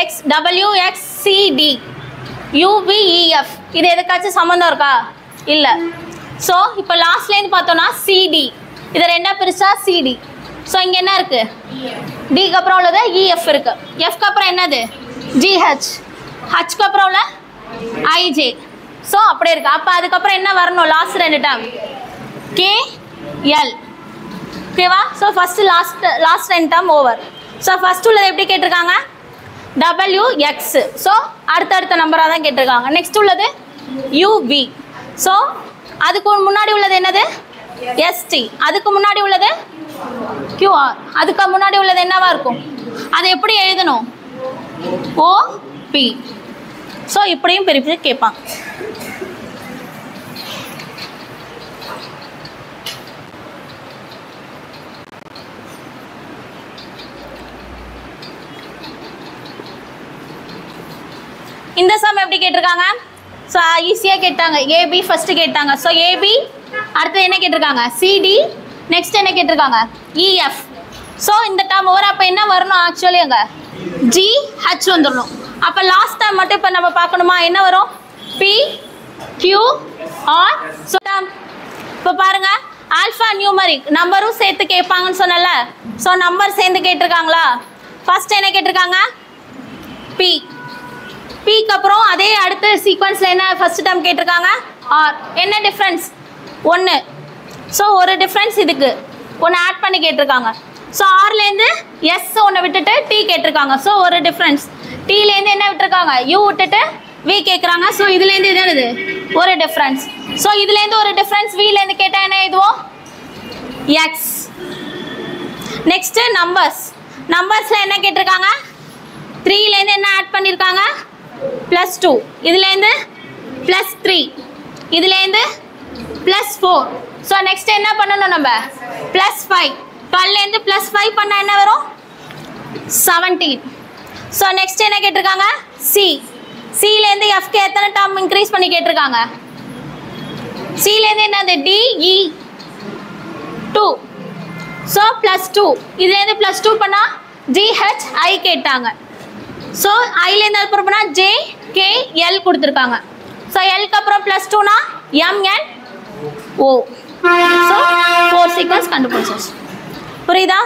X W X CD யூவிஇஎஃப் இது எதுக்காச்சும் சம்மந்தம் இருக்கா இல்லை. ஸோ இப்போ லாஸ்ட்லேருந்து பார்த்தோன்னா சிடி இதை ரெண்டா பிரிச்சா சிடி. ஸோ இங்கே என்ன இருக்குது டிக்கு அப்புறம் உள்ளது இஎஃப் இருக்குது. எஃப்க்கு அப்புறம் என்னது ஜிஹெச், ஹச்க்கு அப்புறம் உள்ள ஐஜே. ஸோ அப்படியே இருக்குது. அப்போ அதுக்கப்புறம் என்ன வரணும் லாஸ்ட் ரெண்டு டேர்ம் கேஎல். ஓகேவா? ஸோ ஃபஸ்ட்டு லாஸ்ட் ரெண்டு டேர்ம் ஓவர். ஸோ ஃபஸ்ட்டு உள்ளது எப்படி கேட்டிருக்காங்க டபிள்யூஎக்ஸ். ஸோ அடுத்தடுத்த நம்பராக தான் கேட்டிருக்காங்க. நெக்ஸ்ட் உள்ளது யூவி. ஸோ அதுக்கு முன்னாடி உள்ளது என்னது எஸ்டி, அதுக்கு முன்னாடி உள்ளது கியூஆர், அதுக்கு முன்னாடி உள்ளது என்னவா இருக்கும் அதை எப்படி எழுதணும் ஓபி. ஸோ இப்படியும் பிரித்து கேட்பாங்க. இந்த சம் எப்படி கேட்டிருக்காங்க ஸோ ஈஸியாக கேட்டாங்க. ஏபி ஃபஸ்ட்டு கேட்டாங்க. ஸோ ஏபி அடுத்தது என்ன கேட்டிருக்காங்க சிடி, நெக்ஸ்ட் என்ன கேட்டிருக்காங்க இஎஃப். ஸோ இந்த டேர்ம் ஓவர் அப்போ என்ன வரணும் ஆக்சுவலி அங்கே ஜிஹெச் வந்துடணும். அப்போ லாஸ்ட் டேர்ம் மட்டும் இப்போ நம்ம பார்க்கணுமா என்ன வரும் P Q R. So term இப்போ பாருங்கள் ஆல்ஃபா நியூமரிக் நம்பரும் சேர்த்து கேட்பாங்கன்னு சொன்னல. ஸோ நம்பர் சேர்ந்து கேட்டிருக்காங்களா. ஃபர்ஸ்ட் என்ன கேட்டிருக்காங்க பி, பிக்கு அப்புறம் அதே அடுத்த சீக்வன்ஸில் என்ன ஃபர்ஸ்ட் டேர்ம் கேட்டிருக்காங்க ஆர். என்ன டிஃப்ரென்ஸ் ஒன்று. ஸோ ஒரு டிஃப்ரென்ஸ் இதுக்கு ஒன்று ஆட் பண்ணி கேட்டிருக்காங்க. ஸோ ஆர்லேருந்து எஸ் ஒன்று விட்டுட்டு டி கேட்டிருக்காங்க. ஸோ ஒரு டிஃப்ரென்ஸ். டீலேருந்து என்ன விட்டுருக்காங்க யூ விட்டுட்டு வி கேட்குறாங்க. ஸோ இதுலேருந்து இது என்னது ஒரு டிஃப்ரென்ஸ். ஸோ இதுலேருந்து ஒரு டிஃப்ரென்ஸ் விலேருந்து கேட்டால் என்ன எழுதுவோம் எக்ஸ். Next numbers. நம்பர்ஸில் என்ன கேட்டிருக்காங்க 3லேருந்து என்ன ஆட் பண்ணியிருக்காங்க +2, இதுலேருந்து +3, இதுலேருந்து +4. ஸோ நெக்ஸ்ட் என்ன பண்ணணும் நம்ம +5. 12லேருந்து +5 பண்ணால் என்ன வரும் 17. ஸோ நெக்ஸ்ட் என்ன கேட்டிருக்காங்க சி, சிலேருந்து எஃப்க்கு எத்தனை டேர்ம் இன்க்ரீஸ் பண்ணி கேட்டிருக்காங்க சிலேருந்து என்னது டிஇ 2. ஸோ +2, இதுலேருந்து +2 பண்ணால் ஜிஹெச்ஐ கேட்டாங்க. ஸோ ஐலேருந்து அப்புறம் பண்ணால் ஜேகேஎல் கொடுத்துருக்காங்க. ஸோ எல்க்கு அப்புறம் +2னா எம்என்ஓ. ஸோ 4 சீக்வன்ஸ் கண்டுபிடிச்சாச்சு. புரியுதா?